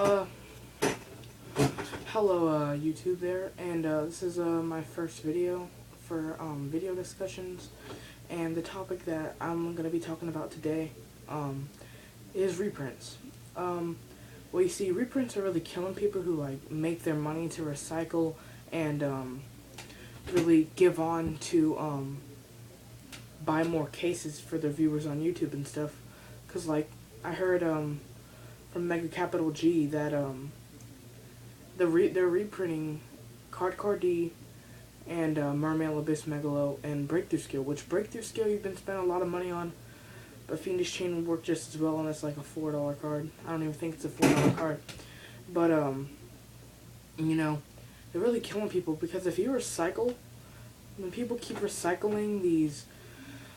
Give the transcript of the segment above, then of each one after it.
Uh, Hello, YouTube there, and this is my first video for video discussions, and the topic that I'm gonna be talking about today is reprints. Well, you see, reprints are really killing people who like make their money to recycle and really give on to buy more cases for their viewers on YouTube and stuff. Cause like I heard from Mega Capital G that they're reprinting Card D and Mermail Abyss Megalo and Breakthrough Skill, which Breakthrough Skill you've been spending a lot of money on, but Fiendish Chain would work just as well, and it's like a $4 card. I don't even think it's a $4 card, but you know, they're really killing people because if you recycle, when people keep recycling these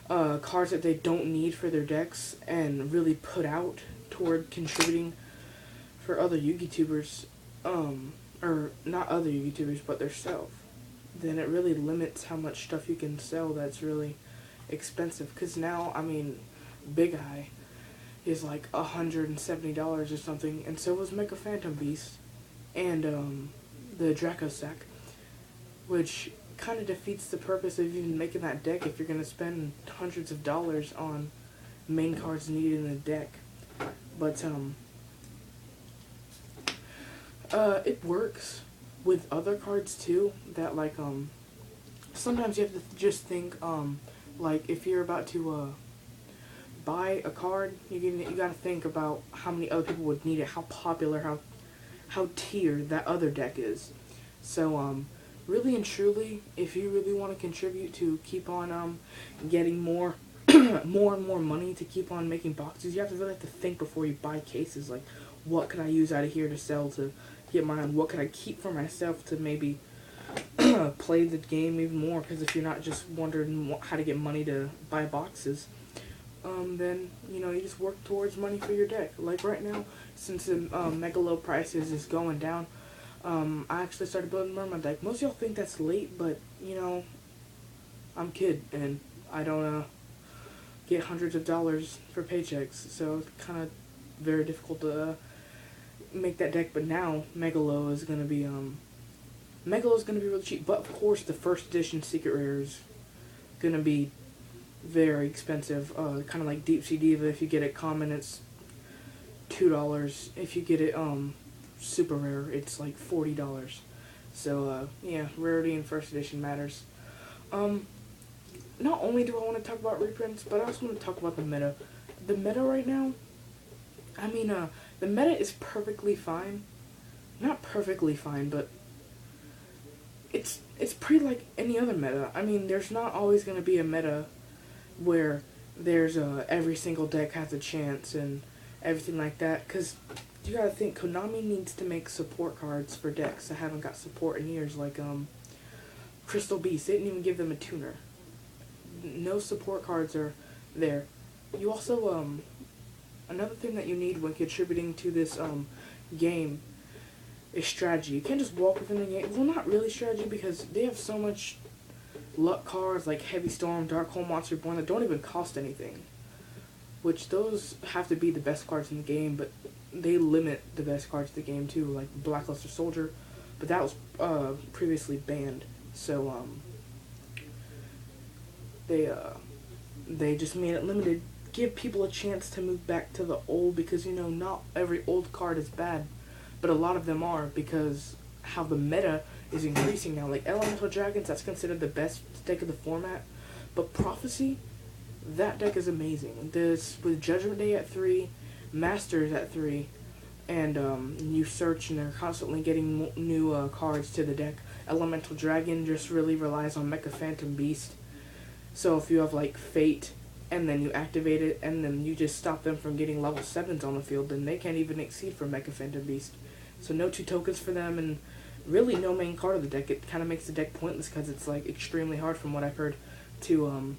cards that they don't need for their decks and really put out toward contributing for other YouTubers, or not other YouTubers, but themselves, then it really limits how much stuff you can sell that's really expensive. Because now, I mean, Big Eye is like $170 or something, and so was Mecha Phantom Beast and the Draco Sack, which kind of defeats the purpose of even making that deck if you're going to spend hundreds of dollars on main cards needed in the deck. But it works with other cards too, that like sometimes you have to just think like if you're about to buy a card, you gotta think about how many other people would need it, how popular, how tiered that other deck is. So really and truly, if you really want to contribute to keep on getting more more and more money to keep on making boxes, you really have to think before you buy cases. Like, what could I use out of here to sell to get mine? What could I keep for myself to maybe play the game even more? Because if you're not just wondering how to get money to buy boxes, then you know, you just work towards money for your deck. Like right now, since the mega low prices is going down, I actually started building Mermaid deck. Most of y'all think that's late, but you know, I'm kid and I don't get hundreds of dollars for paychecks, so it's kind of very difficult to make that deck. But now Megalo is gonna be really cheap. But of course, the first edition Secret Rare is gonna be very expensive. Kind of like Deep Sea Diva. If you get it common, it's $2. If you get it super rare, it's like $40. So yeah, rarity in first edition matters. Not only do I want to talk about reprints, but I also want to talk about the meta. The meta right now, I mean, the meta is perfectly fine. Not perfectly fine, but it's pretty like any other meta. I mean, there's not always going to be a meta where there's every single deck has a chance and everything like that, because you gotta think, Konami needs to make support cards for decks that haven't got support in years, like Crystal Beast. They didn't even give them a tuner. No support cards are there. You also, another thing that you need when contributing to this game is strategy. You can't just walk within the game. Well, not really strategy, because they have so much luck cards like Heavy Storm, Dark Hole, Monster Born that don't even cost anything. Which those have to be the best cards in the game, but they limit the best cards in the game too, like Blackluster Soldier. But that was previously banned, so they just made it limited. Give people a chance to move back to the old, because you know, not every old card is bad, but a lot of them are, because how the meta is increasing now. Like Elemental Dragons, that's considered the best deck of the format, but Prophecy, that deck is amazing. This with Judgment Day at 3, Masters at 3, and you search and they're constantly getting new cards to the deck. Elemental Dragon just really relies on Mecha Phantom Beast. So if you have like Fate and then you activate it and then you just stop them from getting level 7s on the field, then they can't even exceed for Mecha Phantom Beast. So no 2 tokens for them, and really no main card of the deck. It kind of makes the deck pointless because it's like extremely hard, from what I've heard, to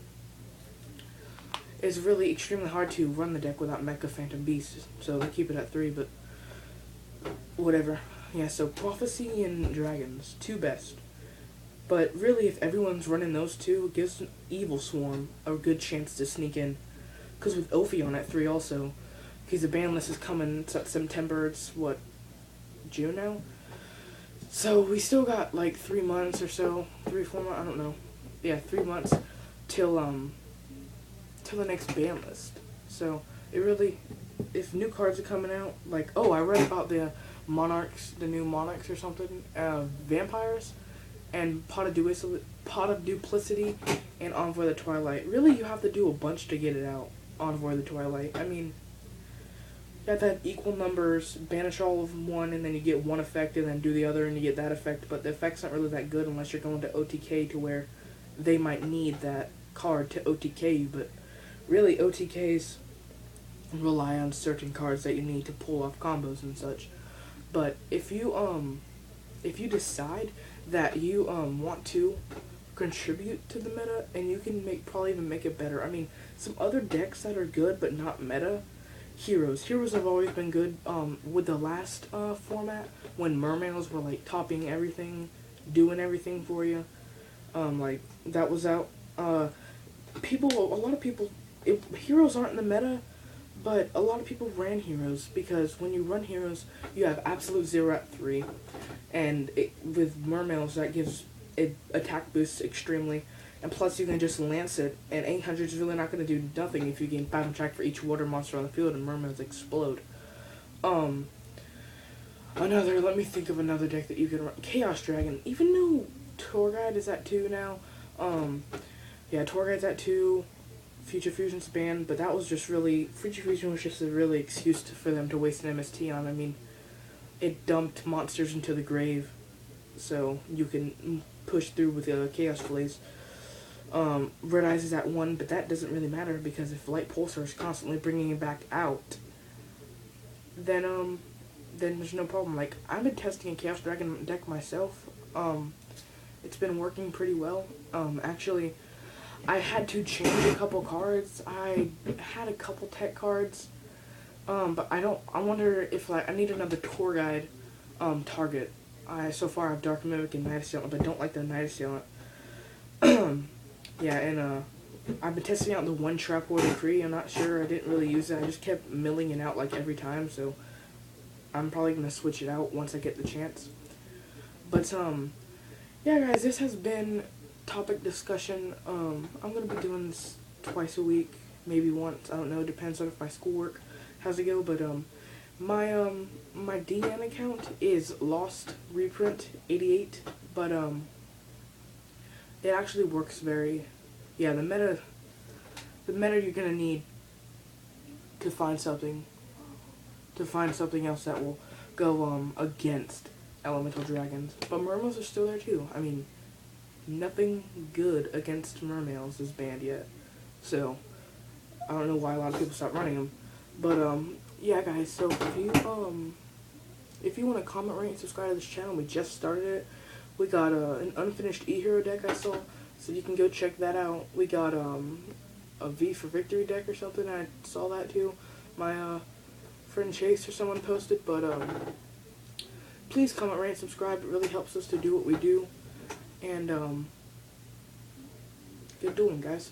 it's really extremely hard to run the deck without Mecha Phantom Beast. So they keep it at 3, but whatever. Yeah, so Prophecy and Dragons, 2 best. But really, if everyone's running those 2, it gives Evil Swarm a good chance to sneak in. Because with Ophion at 3 also, because the ban list is coming, it's at September, it's what, June now. So we still got like 3 months or so, 3-4 months, I don't know. Yeah, 3 months till the next ban list. So it really, if new cards are coming out, like, oh, I read about the Monarchs, the new Monarchs or something, Vampires, and Pot of Duplicity, and Envoy of the Twilight. Really, you have to do a bunch to get it out, Envoy of the Twilight. I mean, you have to have equal numbers, banish all of one, and then you get one effect, and then do the other, and you get that effect, but the effect's not really that good unless you're going to OTK to where they might need that card to OTK you, but really, OTKs rely on certain cards that you need to pull off combos and such. But if you decide that you want to contribute to the meta, and you can probably even make it better. I mean, some other decks that are good but not meta, Heroes have always been good. With the last format, when Mermaids were like topping everything, doing everything for you, like that was out. A lot of people, Heroes aren't in the meta, but a lot of people ran Heroes, because when you run Heroes, you have absolute 0 at 3, and with Mermaids that gives it attack boosts extremely, and plus you can just lance it, and 800 is really not going to do nothing if you gain 5 attack for each water monster on the field and Mermaids explode. Let me think of another deck that you can run. Chaos Dragon, even though Tour Guide is at 2 now, yeah, Tour Guide's at 2, Future Fusion's banned, but that was just really, Future Fusion was just a really excuse for them to waste an MST on. I mean, it dumped monsters into the grave, so you can push through with the Chaos Blaze. Red Eyes is at 1, but that doesn't really matter, because if Light Pulsar is constantly bringing it back out, then there's no problem. Like, I've been testing a Chaos Dragon deck myself. It's been working pretty well. Actually, I had to change a couple cards. I had a couple tech cards, but I wonder if, like, I need another Tour Guide target. So far I have Dark Mimic and Night Assailant, but I don't like the Night Assailant. Yeah, and I've been testing out the one Trap War Decree. I'm not sure, I didn't really use it. I just kept milling it out like every time, so I'm probably gonna switch it out once I get the chance. But yeah, guys, this has been topic discussion. I'm gonna be doing this twice a week, maybe once, I don't know, depends on if my schoolwork has to go. But my DN account is Lostreprint88, but it actually works very, yeah, the meta you're gonna need to find something else that will go against elemental dragons. But Mermaids are still there too. I mean, nothing good against Mermaids is banned yet, so I don't know why a lot of people stopped running them. But yeah, guys, so if you want to comment, rate, and subscribe to this channel, we just started it. We got an unfinished E-Hero deck I saw, so you can go check that out. We got a V for Victory deck or something, I saw that too. My friend Chase or someone posted. But please comment, rate, and subscribe. It really helps us to do what we do. And good doing, guys.